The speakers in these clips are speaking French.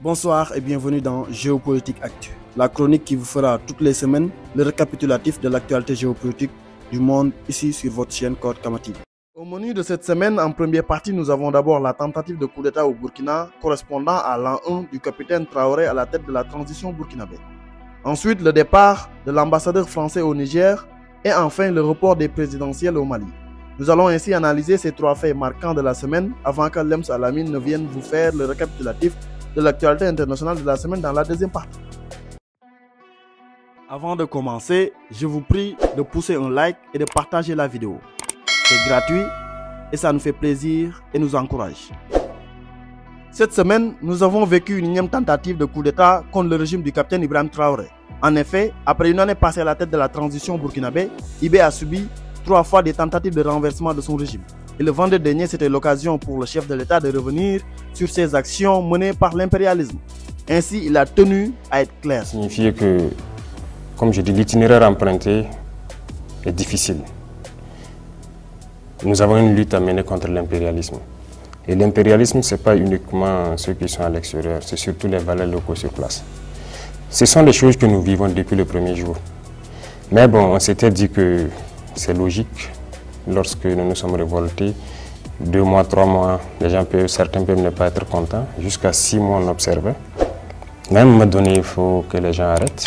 Bonsoir et bienvenue dans Géopolitique Actu, la chronique qui vous fera toutes les semaines le récapitulatif de l'actualité géopolitique du monde ici sur votre chaîne Code Kama TV. Au menu de cette semaine, en première partie, nous avons d'abord la tentative de coup d'État au Burkina correspondant à l'an 1 du capitaine Traoré à la tête de la transition burkinabé. Ensuite, le départ de l'ambassadeur français au Niger et enfin le report des présidentielles au Mali. Nous allons ainsi analyser ces trois faits marquants de la semaine avant que Lems Alamine ne vienne vous faire le récapitulatif de l'actualité internationale de la semaine dans la deuxième partie. Avant de commencer, je vous prie de pousser un like et de partager la vidéo. C'est gratuit et ça nous fait plaisir et nous encourage. Cette semaine, nous avons vécu une énième tentative de coup d'État contre le régime du capitaine Ibrahim Traoré. En effet, après une année passée à la tête de la transition burkinabé, IB a subi 3 fois des tentatives de renversement de son régime. Et le vendredi dernier, c'était l'occasion pour le chef de l'État de revenir sur ses actions menées par l'impérialisme. Ainsi, il a tenu à être clair. Ça signifie que, comme je dis, l'itinéraire emprunté est difficile. Nous avons une lutte à mener contre l'impérialisme. Et l'impérialisme, ce n'est pas uniquement ceux qui sont à l'extérieur, c'est surtout les valeurs locaux sur place. Ce sont des choses que nous vivons depuis le premier jour. Mais bon, on s'était dit que c'est logique. Lorsque nous nous sommes révoltés, 2 mois, 3 mois, certains peuvent ne pas être contents. Jusqu'à 6 mois, on observait. Mais à un moment donné, il faut que les gens arrêtent.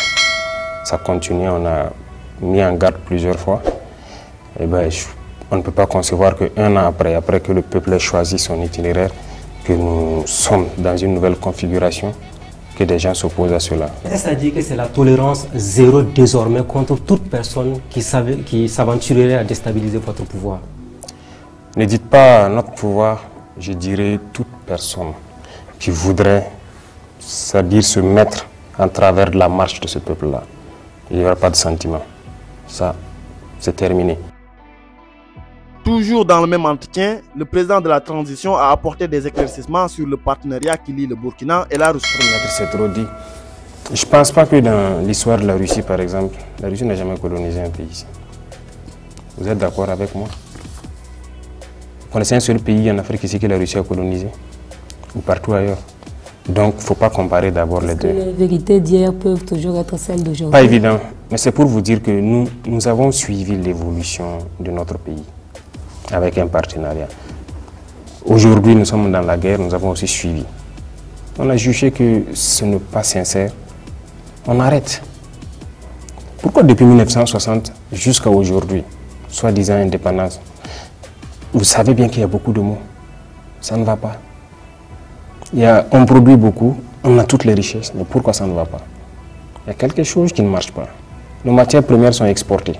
Ça continue, on a mis en garde plusieurs fois. Et ben, on ne peut pas concevoir qu'un an après que le peuple ait choisi son itinéraire, que nous sommes dans une nouvelle configuration, que des gens s'opposent à cela. Est-ce à dire que c'est la tolérance zéro désormais contre toute personne qui s'aventurerait à déstabiliser votre pouvoir? Ne dites pas notre pouvoir, je dirais toute personne qui voudrait, c'est-à-dire se mettre en travers de la marche de ce peuple-là. Il n'y aura pas de sentiment. Ça, c'est terminé. Toujours dans le même entretien, le président de la transition a apporté des éclaircissements sur le partenariat qui lie le Burkina et la Russie. C'est trop dit. Je ne pense pas que dans l'histoire de la Russie, par exemple, la Russie n'a jamais colonisé un pays. Vous êtes d'accord avec moi? Vous connaissez un seul pays en Afrique ici que la Russie a colonisé? Ou partout ailleurs? Donc, il ne faut pas comparer d'abord les deux. Les vérités d'hier peuvent toujours être celles d'aujourd'hui. Pas évident, mais c'est pour vous dire que nous avons suivi l'évolution de notre pays avec un partenariat. Aujourd'hui, nous sommes dans la guerre, nous avons aussi suivi. On a jugé que ce n'est pas sincère. On arrête. Pourquoi depuis 1960 jusqu'à aujourd'hui, soi-disant indépendance, vous savez bien qu'il y a beaucoup de mots. Ça ne va pas. On produit beaucoup, on a toutes les richesses, mais pourquoi ça ne va pas? Il y a quelque chose qui ne marche pas. Nos matières premières sont exportées.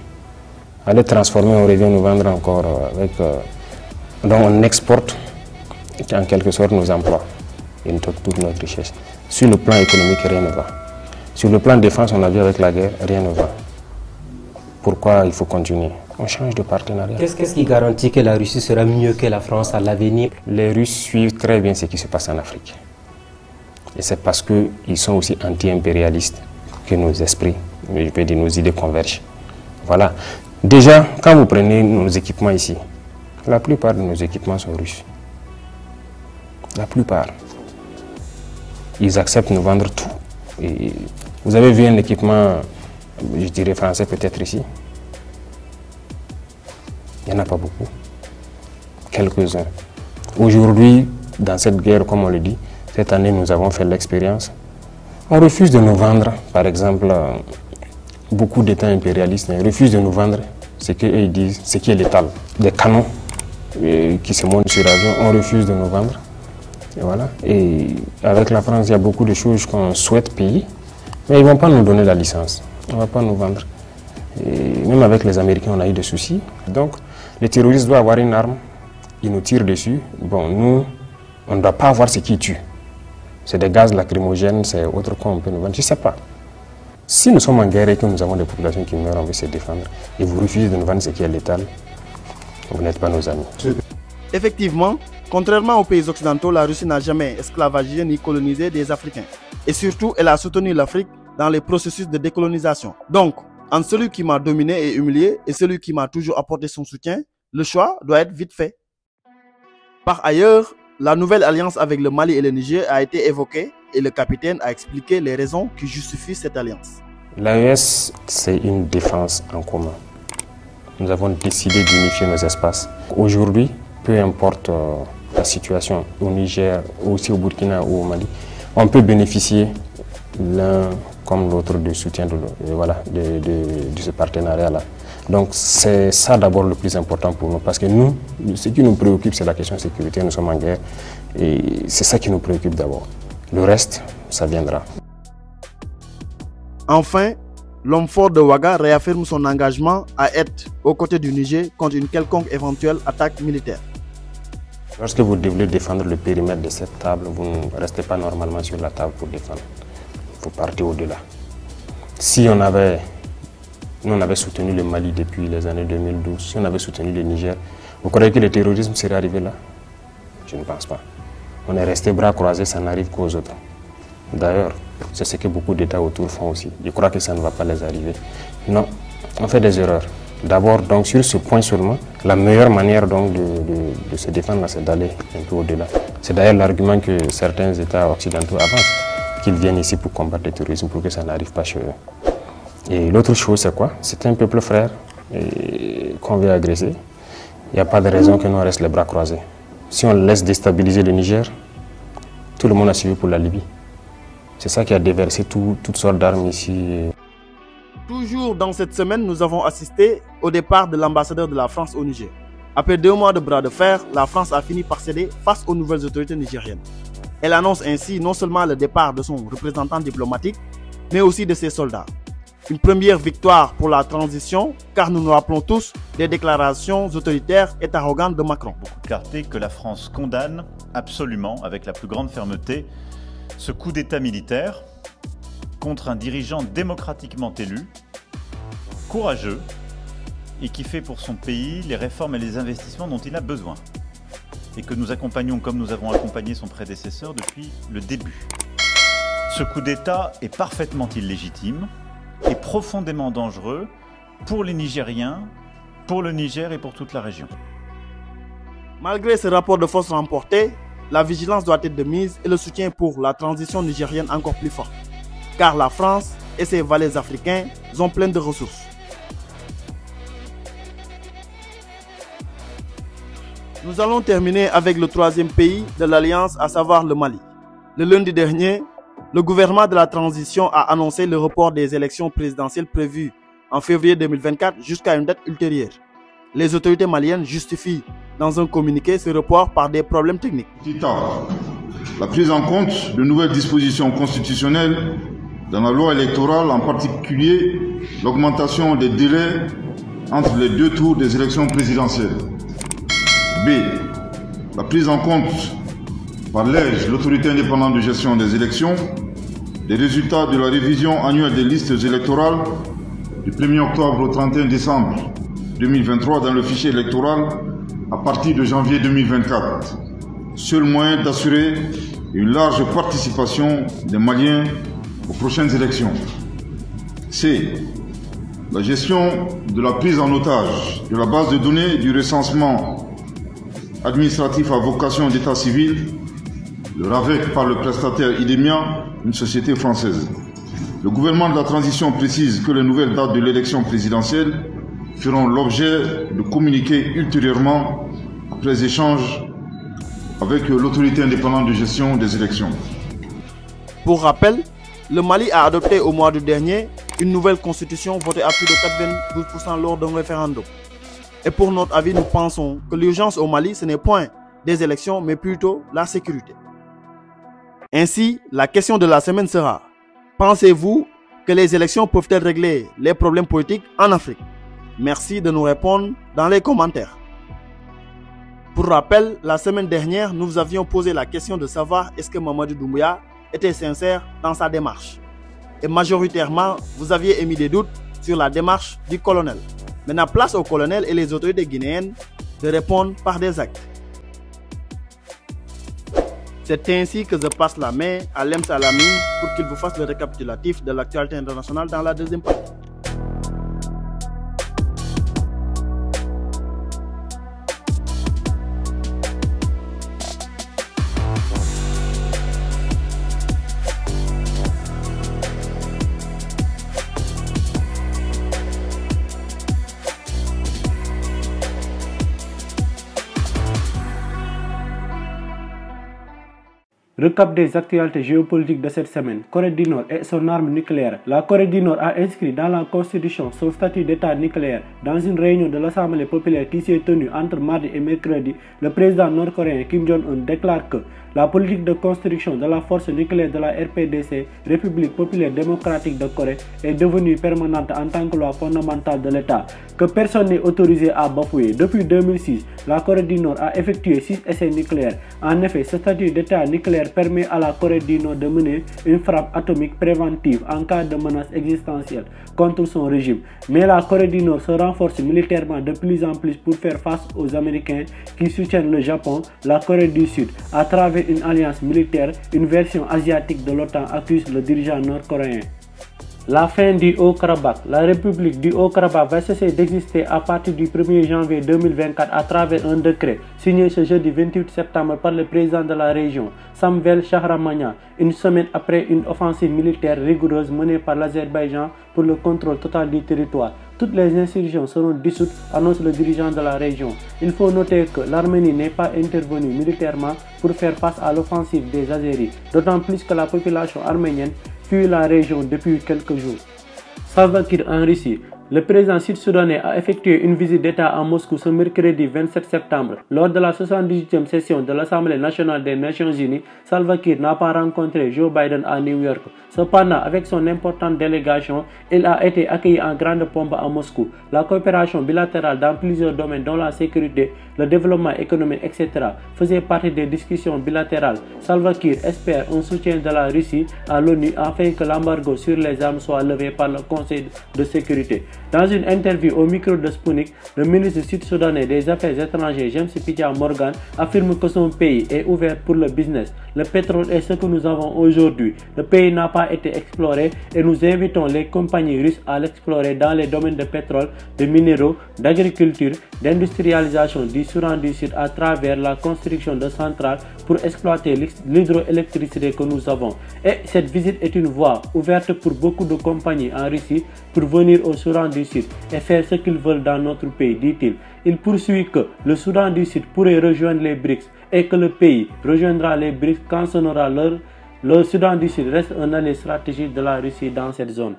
À les transformer, on revient nous vendre encore avec... donc on exporte en quelque sorte nos emplois et toute notre richesse. Sur le plan économique, rien ne va. Sur le plan de défense, on a vu avec la guerre, rien ne va. Pourquoi il faut continuer? On change de partenariat. Qu'est-ce qui garantit que la Russie sera mieux que la France à l'avenir? Les Russes suivent très bien ce qui se passe en Afrique. Et c'est parce qu'ils sont aussi anti-impérialistes que nos esprits, je peux dire nos idées convergent. Voilà. Déjà, quand vous prenez nos équipements ici, la plupart de nos équipements sont russes. La plupart. Ils acceptent de nous vendre tout. Et vous avez vu un équipement, je dirais français peut-être ici? Il n'y en a pas beaucoup. Quelques-uns. Aujourd'hui, dans cette guerre, comme on le dit, cette année, nous avons fait l'expérience. On refuse de nous vendre, par exemple, beaucoup d'États impérialistes refusent de nous vendre ce qu'ils disent, ce qui est létal. Des canons qui se montent sur l'avion, on refuse de nous vendre. Et voilà. Et avec la France, il y a beaucoup de choses qu'on souhaite payer, mais ils ne vont pas nous donner la licence. On ne va pas nous vendre. Et même avec les Américains, on a eu des soucis. Donc, les terroristes doivent avoir une arme, ils nous tirent dessus. Bon, nous, on ne doit pas avoir ce qui tue. C'est des gaz lacrymogènes, c'est autre qu'on peut nous vendre, je ne sais pas. Si nous sommes en guerre et que nous avons des populations qui meurent, on veut se défendre, et vous refusez de nous vendre ce qui est létal, vous n'êtes pas nos amis. Effectivement, contrairement aux pays occidentaux, la Russie n'a jamais esclavagé ni colonisé des Africains. Et surtout, elle a soutenu l'Afrique dans les processus de décolonisation. Donc, entre celui qui m'a dominé et humilié et celui qui m'a toujours apporté son soutien, le choix doit être vite fait. Par ailleurs, la nouvelle alliance avec le Mali et le Niger a été évoquée et le capitaine a expliqué les raisons qui justifient cette alliance. L'AES, c'est une défense en commun. Nous avons décidé d'unifier nos espaces. Aujourd'hui, peu importe la situation au Niger, aussi au Burkina ou au Mali, on peut bénéficier l'un comme l'autre du soutien de ce partenariat-là. Donc c'est ça d'abord le plus important pour nous, parce que nous, ce qui nous préoccupe, c'est la question de sécurité, nous sommes en guerre, et c'est ça qui nous préoccupe d'abord. Le reste, ça viendra. Enfin, l'homme fort de Ouaga réaffirme son engagement à être aux côtés du Niger contre une quelconque éventuelle attaque militaire. Lorsque vous devez défendre le périmètre de cette table, vous ne restez pas normalement sur la table pour défendre. Vous partez au-delà. Si nous avait soutenu le Mali depuis les années 2012, si on avait soutenu le Niger, vous croyez que le terrorisme serait arrivé là? Je ne pense pas. On est resté bras croisés, ça n'arrive qu'aux autres. D'ailleurs, c'est ce que beaucoup d'États autour font aussi. Je crois que ça ne va pas les arriver. Non, on fait des erreurs. D'abord, donc sur ce point seulement, la meilleure manière donc de se défendre, c'est d'aller un peu au-delà. C'est d'ailleurs l'argument que certains États occidentaux avancent, qu'ils viennent ici pour combattre le terrorisme, pour que ça n'arrive pas chez eux. Et l'autre chose, c'est quoi? C'est un peuple frère qu'on veut agresser. Il n'y a pas de raison que nous restent les bras croisés. Si on laisse déstabiliser le Niger, tout le monde a suivi pour la Libye. C'est ça qui a déversé toutes sortes d'armes ici. Toujours dans cette semaine, nous avons assisté au départ de l'ambassadeur de la France au Niger. Après 2 mois de bras de fer, la France a fini par céder face aux nouvelles autorités nigériennes. Elle annonce ainsi non seulement le départ de son représentant diplomatique, mais aussi de ses soldats. Une première victoire pour la transition, car nous nous rappelons tous des déclarations autoritaires et arrogantes de Macron. Beaucoup de clarté que la France condamne absolument, avec la plus grande fermeté, ce coup d'État militaire contre un dirigeant démocratiquement élu, courageux, et qui fait pour son pays les réformes et les investissements dont il a besoin. Et que nous accompagnons comme nous avons accompagné son prédécesseur depuis le début. Ce coup d'État est parfaitement illégitime et profondément dangereux pour les Nigériens, pour le Niger et pour toute la région. Malgré ce rapport de force remporté, la vigilance doit être de mise et le soutien pour la transition nigérienne encore plus fort. Car la France et ses valets africains sont pleins de ressources. Nous allons terminer avec le 3e pays de l'Alliance, à savoir le Mali. Le lundi dernier, le gouvernement de la transition a annoncé le report des élections présidentielles prévues en février 2024 jusqu'à une date ultérieure. Les autorités maliennes justifient dans un communiqué ce report par des problèmes techniques. La prise en compte de nouvelles dispositions constitutionnelles dans la loi électorale, en particulier l'augmentation des délais entre les 2 tours des élections présidentielles. B. La prise en compte par l'EGE, l'autorité indépendante de gestion des élections, des résultats de la révision annuelle des listes électorales du 1er octobre au 31 décembre 2023 dans le fichier électoral à partir de janvier 2024. Seul moyen d'assurer une large participation des Maliens aux prochaines élections. C. La gestion de la prise en otage de la base de données du recensement administratif à vocation d'état civil, le RAVEC par le prestataire IDEMIA, une société française. Le gouvernement de la transition précise que les nouvelles dates de l'élection présidentielle feront l'objet de communiqués ultérieurement après échange avec l'autorité indépendante de gestion des élections. Pour rappel, le Mali a adopté au mois de dernier une nouvelle constitution votée à plus de 92% lors d'un référendum. Et pour notre avis, nous pensons que l'urgence au Mali, ce n'est point des élections, mais plutôt la sécurité. Ainsi, la question de la semaine sera: pensez-vous que les élections peuvent-elles régler les problèmes politiques en Afrique? Merci de nous répondre dans les commentaires. Pour rappel, la semaine dernière, nous vous avions posé la question de savoir est-ce que Mamadou Doumbouya était sincère dans sa démarche. Et majoritairement, vous aviez émis des doutes sur la démarche du colonel. Maintenant, place au colonel et les autorités guinéennes de répondre par des actes. C'est ainsi que je passe la main à Lems Alamine pour qu'il vous fasse le récapitulatif de l'actualité internationale dans la deuxième partie. Recap des actualités géopolitiques de cette semaine. Corée du Nord et son arme nucléaire. La Corée du Nord a inscrit dans la Constitution son statut d'État nucléaire. Dans une réunion de l'Assemblée populaire qui s'est tenue entre mardi et mercredi, le président nord-coréen Kim Jong-un déclare que la politique de construction de la force nucléaire de la RPDC, République populaire démocratique de Corée, est devenue permanente en tant que loi fondamentale de l'État, que personne n'est autorisé à bafouer. Depuis 2006, la Corée du Nord a effectué 6 essais nucléaires. En effet, ce statut d'État nucléaire permet à la Corée du Nord de mener une frappe atomique préventive en cas de menace existentielle contre son régime. Mais la Corée du Nord se renforce militairement de plus en plus pour faire face aux Américains qui soutiennent le Japon, la Corée du Sud. À travers une alliance militaire, une version asiatique de l'OTAN accuse le dirigeant nord-coréen. La fin du Haut-Karabakh. La République du Haut-Karabakh va cesser d'exister à partir du 1er janvier 2024 à travers un décret signé ce jeudi 28 septembre par le président de la région, Samvel Shahramanian, une semaine après une offensive militaire rigoureuse menée par l'Azerbaïdjan pour le contrôle total du territoire. Toutes les insurrections seront dissoutes, annonce le dirigeant de la région. Il faut noter que l'Arménie n'est pas intervenue militairement pour faire face à l'offensive des Azéris, d'autant plus que la population arménienne fuit la région depuis quelques jours. Salva Kiir en Russie. Le président sud-soudanais a effectué une visite d'État à Moscou ce mercredi 27 septembre. Lors de la 78e session de l'Assemblée nationale des Nations unies, Salva Kiir n'a pas rencontré Joe Biden à New York. Cependant, avec son importante délégation, il a été accueilli en grande pompe à Moscou. La coopération bilatérale dans plusieurs domaines dont la sécurité, le développement économique, etc. faisait partie des discussions bilatérales. Salva Kiir espère un soutien de la Russie à l'ONU afin que l'embargo sur les armes soit levé par le Conseil de sécurité. Dans une interview au micro de Sputnik, le ministre sud-soudanais des Affaires étrangères James Pitia Morgan affirme que son pays est ouvert pour le business. Le pétrole est ce que nous avons aujourd'hui. Le pays n'a pas été exploré et nous invitons les compagnies russes à l'explorer dans les domaines de pétrole, de minéraux, d'agriculture, d'industrialisation du Soudan du Sud à travers la construction de centrales pour exploiter l'hydroélectricité que nous avons. Et cette visite est une voie ouverte pour beaucoup de compagnies en Russie pour venir au Soudan du Sud et faire ce qu'ils veulent dans notre pays, dit-il. Il poursuit que le Soudan du Sud pourrait rejoindre les BRICS et que le pays rejoindra les BRICS quand ce sera l'heure. Le Soudan du Sud reste un allié stratégique de la Russie dans cette zone.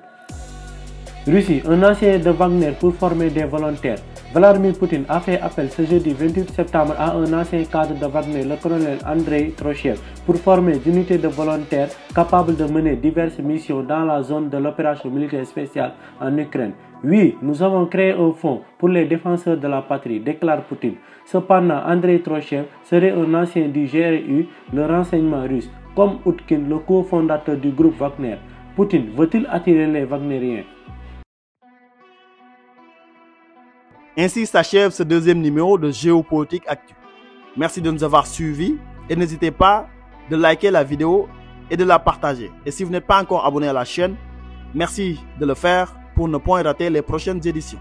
Russie, un ancien de Wagner pour former des volontaires. Vladimir Poutine a fait appel ce jeudi 28 septembre à un ancien cadre de Wagner, le colonel Andrei Trochev, pour former des unités de volontaires capables de mener diverses missions dans la zone de l'opération militaire spéciale en Ukraine. Oui, nous avons créé un fonds pour les défenseurs de la patrie, déclare Poutine. Cependant, Andrei Trochev serait un ancien du GRU, le renseignement russe, comme Utkin, le cofondateur du groupe Wagner. Poutine veut-il attirer les Wagnériens? Ainsi s'achève ce deuxième numéro de Géopolitique Actu. Merci de nous avoir suivis et n'hésitez pas de liker la vidéo et de la partager. Et si vous n'êtes pas encore abonné à la chaîne, merci de le faire pour ne point rater les prochaines éditions.